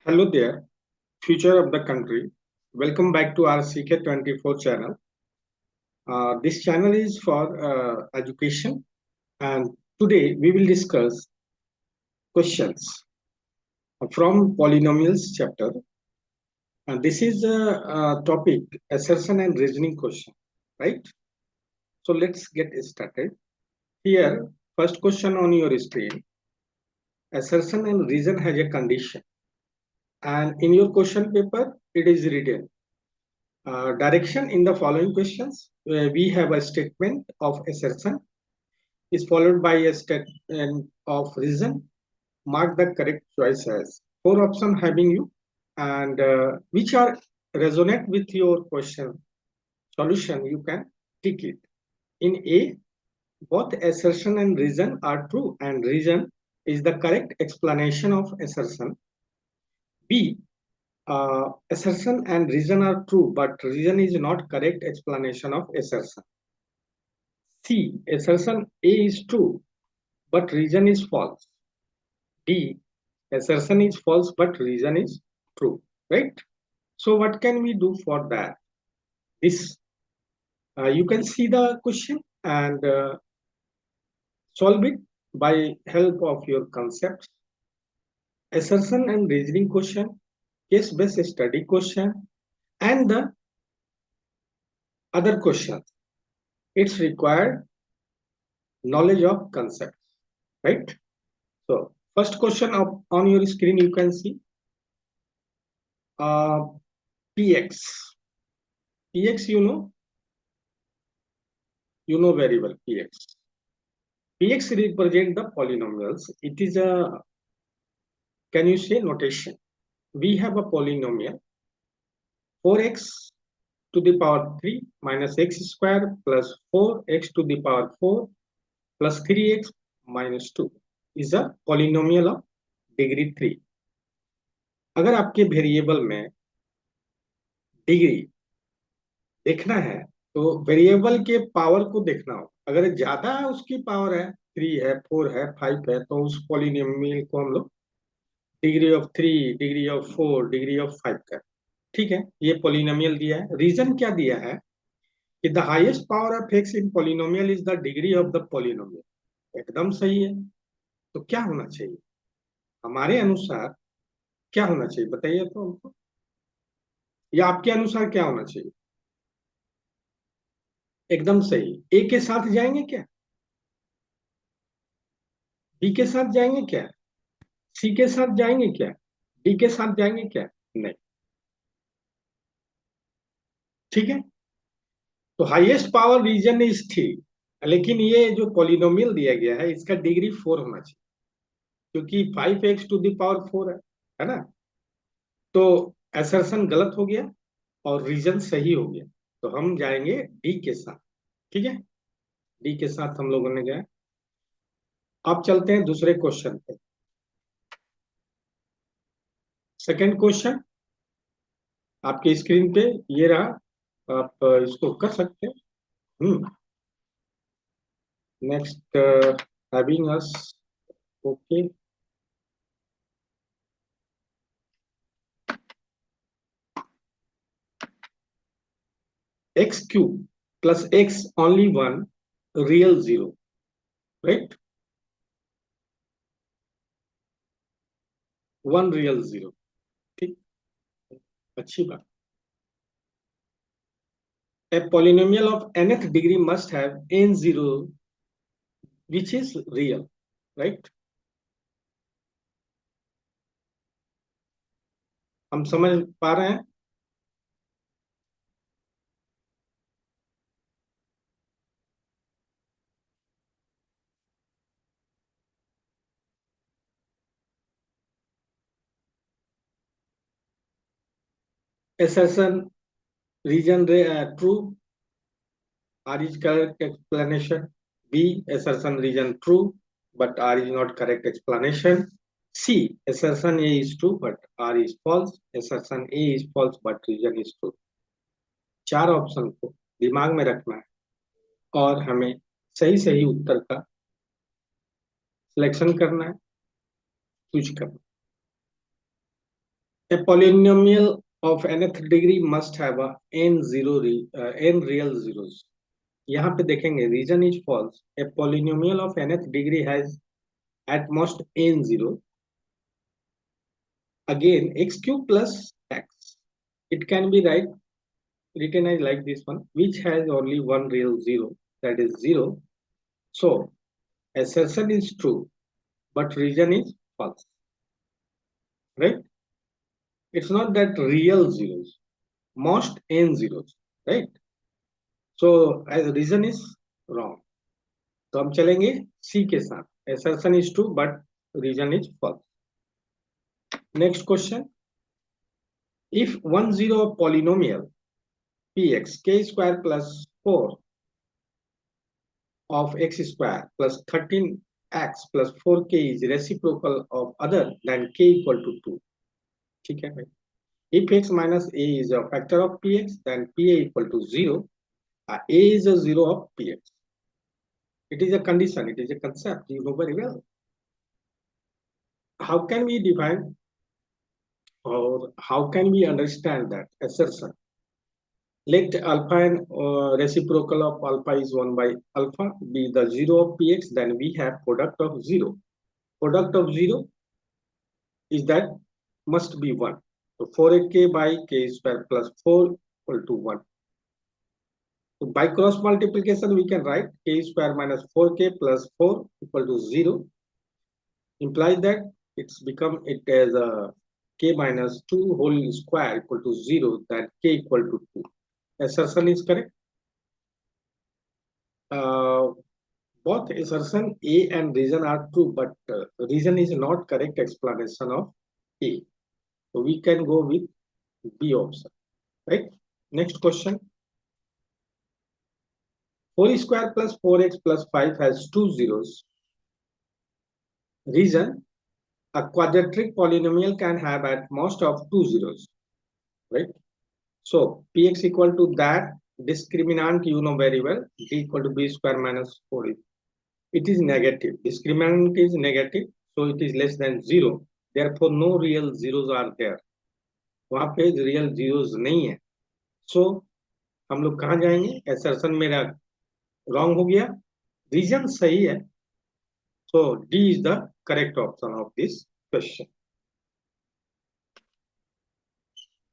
Hello there, future of the country. Welcome back to our CK24 channel. This channel is for education, and today we will discuss questions from polynomials chapter. And this is a topic assertion and reasoning question, right? So let's get started. Here, first question on your screen: assertion and reason has a condition, and in your question paper, it is written. Direction in the following questions. We have a statement of assertion is followed by a statement of reason. Mark the correct choice as four options having you and which are resonate with your question solution. You can tick it. In A, both assertion and reason are true and reason is the correct explanation of assertion. B, assertion and reason are true, but reason is not correct explanation of assertion. C, assertion A is true, but reason is false. D, assertion is false, but reason is true, right? So what can we do for that? This, you can see the question and solve it by help of your concepts. Assertion and reasoning question, case-based study question, and the other questions. It's required knowledge of concepts, right? So first question on your screen, you can see px. Px, you know very well px. Px represent the polynomials. It is a, can you say, notation? We have a polynomial 4x to the power 3 minus x square plus 4x to the power 4 plus 3x minus 2 is a polynomial of degree 3. अगर आपके variable में degree देखना है तो variable के power को देखना हो. अगर ज्यादा उसकी पावर है 3 है 4 है 5 है तो उस पॉलिनोमियल को हम लोग degree of 3 degree of 4 degree of 5 का. ठीक है, ये पॉलिनोमियल दिया है. रीजन क्या दिया है कि the highest power of x in polynomial is the degree of the polynomial. एकदम सही है. तो क्या होना चाहिए हमारे अनुसार? क्या होना चाहिए बताइए तो हमको, या आपके अनुसार क्या होना चाहिए? एकदम सही. ए के साथ जाएंगे क्या? बी के साथ जाएंगे क्या? सी के साथ जाएंगे क्या? डी के साथ जाएंगे क्या? नहीं. ठीक है, तो हाईएस्ट पावर रीजन इज 3, लेकिन ये जो पॉलिनोमियल दिया गया है इसका डिग्री 4 होना चाहिए क्योंकि 5x टू द पावर 4 है ना. तो असर्शन गलत हो गया और रीजन सही हो गया, तो हम जाएंगे डी के साथ. ठीक है, डी के साथ हम लोगों ने गया. अब चलते हैं दूसरे क्वेश्चन पे. सेकंड क्वेश्चन आपके स्क्रीन पे ये रहा, आप इसको कर सकते हैं. Next having us. Okay, x cube plus x only one real zero, right? One real zero. ठीक, अच्छी बात. A polynomial of nth degree must have n zero which is real, right? हम समझ पा रहे हैं? Assertion, reason, true. R is correct explanation. B, assertion, reason, true, but R is not correct explanation. C, assertion A is true, but R is false. Assertion A is false, but reason is true. चार option को दिमाग में रखना है और हमें सही सही उत्तर का सिलेक्शन करना है, चूज करना है. A polynomial of nth degree must have a n real zeros. यहाँ पे देखेंगे reason is false. A polynomial of nth degree has at most n zero. Again, x cube plus x. It can be written as like this one, which has only one real zero, that is 0. So assertion is true, but reason is false. Right? It's not that real zeros, most n zeros. Right? So as reason is wrong. तो हम चलेंगे C के साथ. Assertion is true, but reason is false. Next question. If 1 0 polynomial px k square plus 4 of x square plus 13x plus 4k is reciprocal of other than k equal to 2. ठीक है भाई. If x minus a is a factor of px, then pa equal to 0. A is a 0 of px. It is a condition, it is a concept, you know very well. How can we define or how can we understand that assertion? Let alpha and reciprocal of alpha is 1 by alpha be the 0 of px, then we have product of 0. Product of 0 is that must be 1. So 4k by k square plus 4 equal to 1. So by cross multiplication, we can write k square minus 4k plus 4 equal to 0. Implies that it as a k minus 2 whole square equal to 0, that k equal to 2. Assertion is correct. Both assertion A and reason are true, but reason is not correct explanation of A. So we can go with B option. Right? Next question. 4 square plus 4x plus 5 has 2 zeros. Reason, a quadratic polynomial can have at most of 2 zeros. Right? So px equal to that discriminant you know very well, d equal to b square minus 4. It is negative. Discriminant is negative, so it is less than 0. Therefore, no real zeros are there. वहां पे real zeros नहीं है. सो हम लोग कहाँ जाएंगे? Assertion मेरा wrong हो गया, रीजन सही है. So D is the correct option of this question.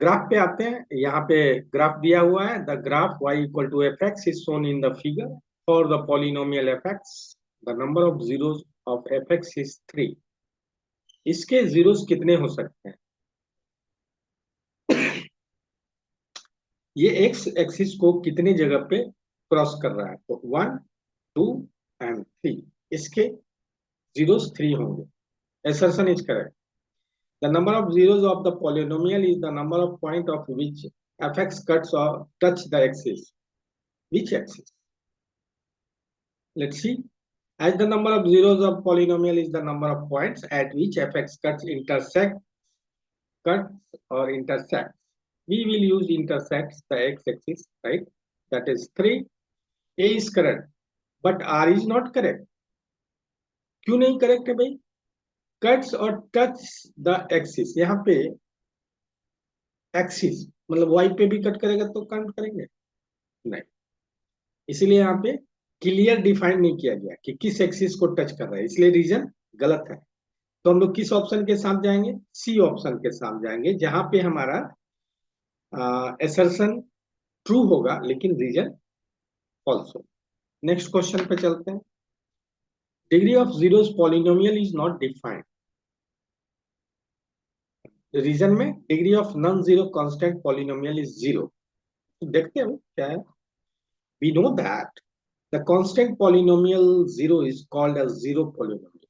Graph पे आते हैं. यहाँ पे ग्राफ दिया हुआ है. The graph y equal to F X is shown in the figure for the polynomial F X. The number of zeros of F X is 3. इसके zeros कितने हो सकते हैं? ये एक्स एक्सिस को कितनी जगह पे क्रॉस कर रहा है? तो 1 2 एंड 3. इसके जीरोस 3 होंगे. Assertion is correct. The number of zeros of the polynomial is the number of point of which fx cuts or touch the axis. Which axis? Let's see. As the number of zeros of polynomial is the number of points at which fx cuts or intersects. We will use intersects the x-axis, right? That is 3. A is correct, but R is not correct. क्यों नहीं correct है भाई? Cuts और touch the axis. यहाँ पे axis मतलब Y पे भी कट करेगा तो काउंट करेंगे नहीं. इसीलिए यहाँ पे क्लियर डिफाइन नहीं किया गया कि किस एक्सिस को टच कर रहा है, इसलिए रीजन गलत है. तो हम लोग किस ऑप्शन के साथ जाएंगे? सी ऑप्शन के साथ जाएंगे, जहां पे हमारा एसर्शन ट्रू होगा लेकिन रीजन फॉल्स होगा. नेक्स्ट क्वेश्चन पे चलते हैं. Degree of zeros polynomial is not defined. Reason में degree of non zero constant polynomial is 0. तो देखते हैं क्या है. We know that the constant polynomial 0 is called as zero polynomial.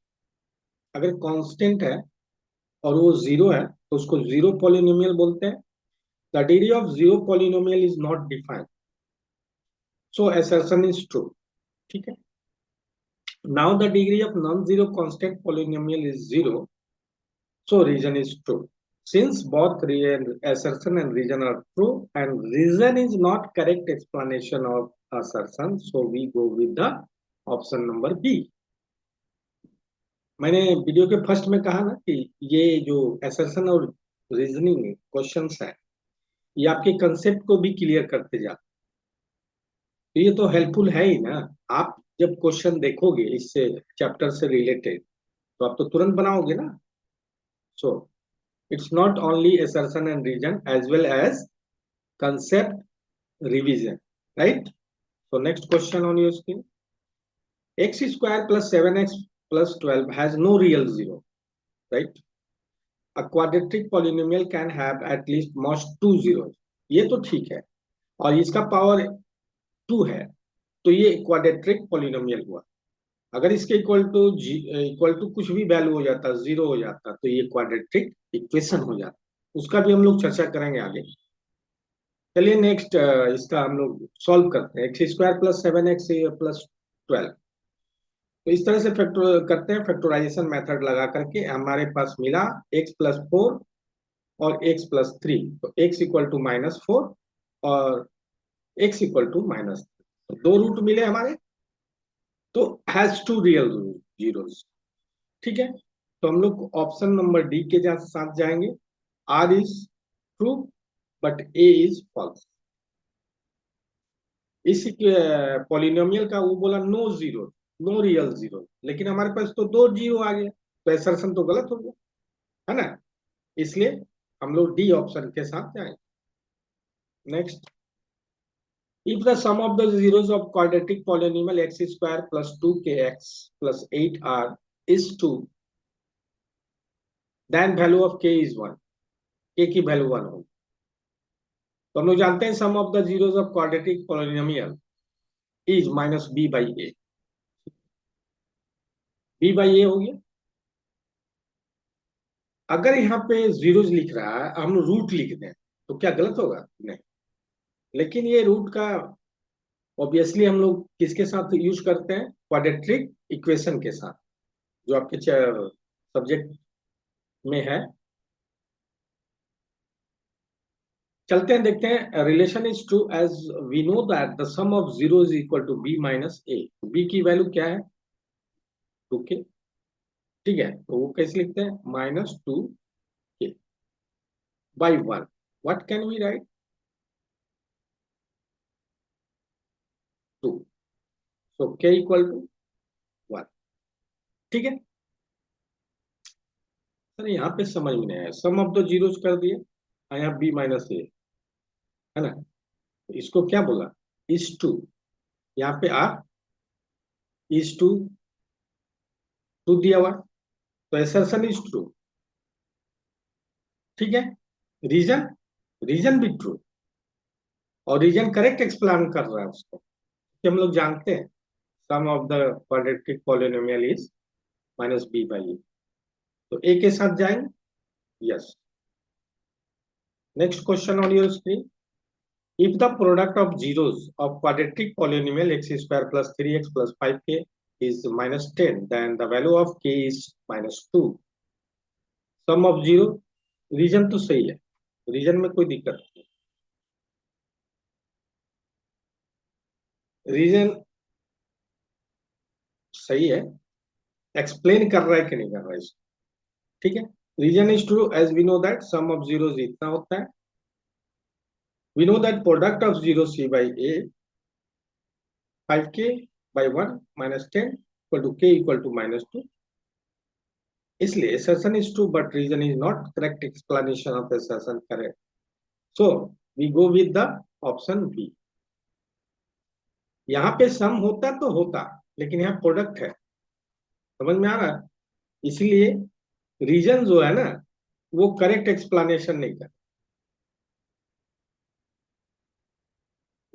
अगर कांस्टेंट है और वो 0 है तो उसको जीरो पॉलिनोमियल बोलते हैं. The degree of zero polynomial is not defined, so assertion is true. ठीक है. Now the degree of non-zero constant polynomial is 0, so reason is true. Since both assertion and reason are true and reason is not correct explanation of assertion, so we go with the option number B. मैंने video के first में कहा ना कि ये जो assertion और reasoning questions है, ये आपके कंसेप्ट को भी क्लियर करते जाते, तो ये तो हेल्पफुल है ही ना। आप जब क्वेश्चन देखोगे इससे चैप्टर से रिलेटेड, तो आप तो तुरंत बनाओगे ना। So it's not only assertion and reason as well as concept revision, right? So next question on your screen. X square plus 7x plus 12 has no real zero, right? A quadratic polynomial can have at least most two zeros. ये तो ठीक है, और इसका power to है, तो ये quadratic polynomial हुआ। अगर इसके इक्वल टू कुछ भी वैल्यू हो जाता, जीरो हो जाता, तो ये क्वाड्रेटिक इक्वेशन हो जाता। उसका भी हम लोग चर्चा करेंगे आगे। चलिए नेक्स्ट इसका हम लोग सॉल्व करते हैं। X square plus 7x plus 12, तो इस तरह से फैक्टर करते हैं, फैक्टराइजेशन मेथड लगा करके हमारे पास मिला x+4 और x+3, तो x इक्वल टू -4 और x इक्वल टू -3, तो दो रूट मिले हमारे, तो हैज टू रियल जीरोस। ठीक है, तो हम लोग ऑप्शन नंबर डी के साथ जाएंगे। R is true but A is false. इस पॉलिनोमियल का वो बोला no zero, no real zero, लेकिन हमारे पास तो दो जीरो आ गया, तो असर्शन तो गलत हो गया, है ना। इसलिए हम लोग डी ऑप्शन के साथ जाएंगे। Next, if the sum of the zeros of quadratic polynomial x square plus 2kx plus 8r is 2, then value of k is 1, k की वैल्यू 1 होगी। तो हम लोग जानते हैं sum of the zeros of quadratic polynomial is minus B by A. B by A हो गया। अगर यहाँ पे जीरोस लिख रहा है, हम रूट लिख दें, तो क्या गलत होगा? नहीं। लेकिन ये रूट का ऑब्वियसली हम लोग किसके साथ यूज करते हैं? क्वाड्रेटिक इक्वेशन के साथ, जो आपके सब्जेक्ट में है। चलते हैं, देखते हैं। Relation is true as we know that the sum of zero is equal to B minus A. B की वैल्यू क्या है? 2k। ठीक है, तो वो कैसे लिखते हैं? -2k by 1। What can we write? 2। So k equal to 1। ठीक है सर, यहाँ पे समझ में नहीं आया। सम ऑफ द जीरोस कर दिए, और यहाँ बी माइनस ए, है ना। तो इसको क्या बोला? Is two. यहाँ पे आर इज टू, टू दिया हुआ, तो एसर्शन इज ट्रू। ठीक है, रीजन, रीजन भी ट्रू, और रीजन करेक्ट एक्सप्लेन कर रहा है उसको, कि हम लोग जानते हैं sum of the quadratic polynomial is minus B by A, तो ए के साथ जाएंगे। Yes. Next question on your screen. If the product of zeros of quadratic polynomial X square plus 3x plus 5k is -10, then the value of k is -2। Sum of zero, reason तो सही है, reason में कोई दिक्कत नहीं। Reason सही है, explain कर रहा है कि नहीं कर रहा है इसको। ठीक है, reason is true as we know that sum of zeros इतना होता है। We know that product of zero C by A 5k by 1 -10 equal to k equal to -2। इसलिए assertion is true but reason is not correct explanation of assertion correct, so we go with the option B। यहाँ पे सम होता तो होता, लेकिन यहाँ product है, समझ में आ रहा है। इसलिए रीजन जो है ना, वो करेक्ट एक्सप्लेनेशन नहीं कर।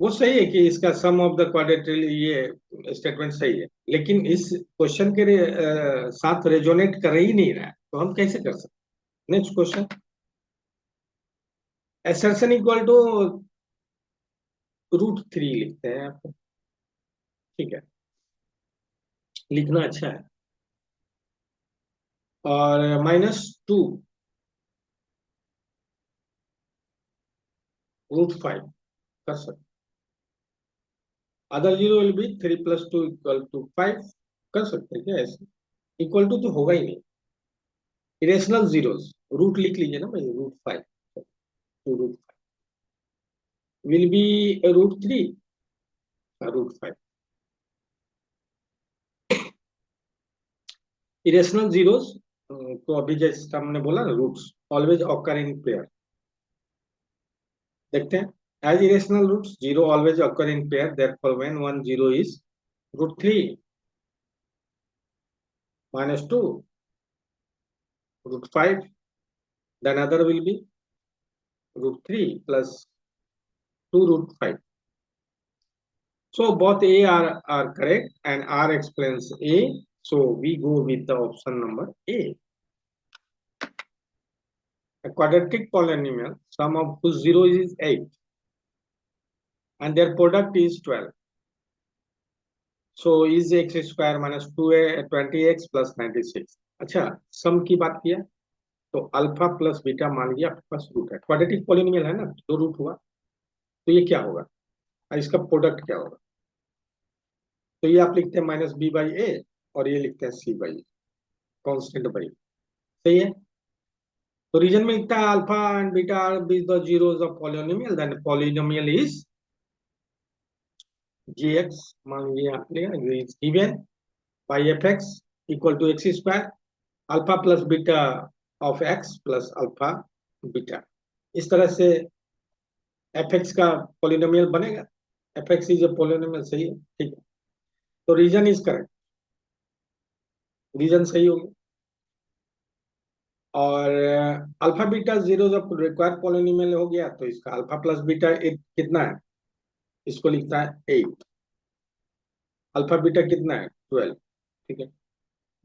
वो सही है कि इसका सम ऑफ द क्वाड्रेटिक, ये स्टेटमेंट सही है, लेकिन इस क्वेश्चन के साथ रेजोनेट कर ही नहीं रहा है, तो हम कैसे कर सकते? Next question. Assertion equal to √3 लिखते हैं आप। ठीक है, लिखना अच्छा है। और -2 √5 कर सकते। Other zero will be 3 + 2 = 5। कर सकते हैं क्या ऐसे? इक्वल टू तो होगा ही नहीं, इरेशनल जीरोस। रूट लिख लीजिए ना भाई, √5, 2 √5 will be √3, √5. इरेशनल जीरोस तो अभी जैसे हमने बोला ना, roots always occur in pair. देखते हैं, as irrational roots zero always occur in pair, therefore when one zero is √3 -2 √5, then other will be √3 plus 2 √5. So both A are correct and R explains A. So we go with the option number A. A quadratic polynomial, sum of whose zeros is 8 and their product is 12. So is x square minus 20x plus 96. अच्छा, सम की बात किया तो alpha plus beta मान लिया आपके पास root है, quadratic polynomial है ना, दो रूट हुआ, तो ये क्या होगा और इसका प्रोडक्ट क्या होगा? तो ये आप लिखते हैं -b/a और ये लिखते हैं c/a, कांस्टेंट बाई, सही है। तो रीजन में लिखता है अल्फा एंड बीटा आर बीच the zeros of polynomial, then polynomial is gx, मान लिया आपने, is given by fx equal to x square alpha plus beta of x plus alpha beta. इस तरह से fx का पॉलिनोमियल बनेगा, fx इज अ पॉलिनोमियल, सही है, ठीक है। तो रीजन इज करेक्ट, रीजन सही होगा। और अल्फा बीटा जीरो जब रिक्वायर्ड पॉलिनोमियल हो गया तो इसका अल्फा प्लस बीटा कितना है, इसको लिखता है 8, अल्फा बीटा कितना है 12, ठीक है।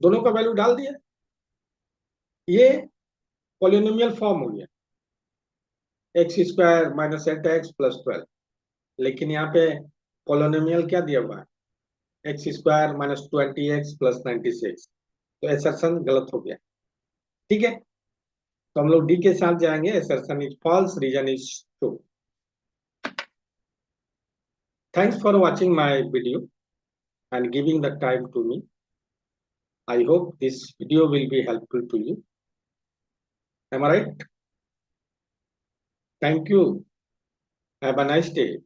दोनों का वैल्यू डाल दिया, ये पॉलिनोमियल फॉर्म हो गया x square minus 8x plus 12। लेकिन यहाँ पे पॉलिनोमियल क्या दिया हुआ है, x square minus 20x plus 96, तो एसर्शन गलत हो गया, ठीक है। तो हम लोग डी के साथ जाएंगे, assertion is false, reason is true. Thanks for watching my video and giving the time to me. I hope this video will be helpful to you. Am I right? Thank you. Have a nice day.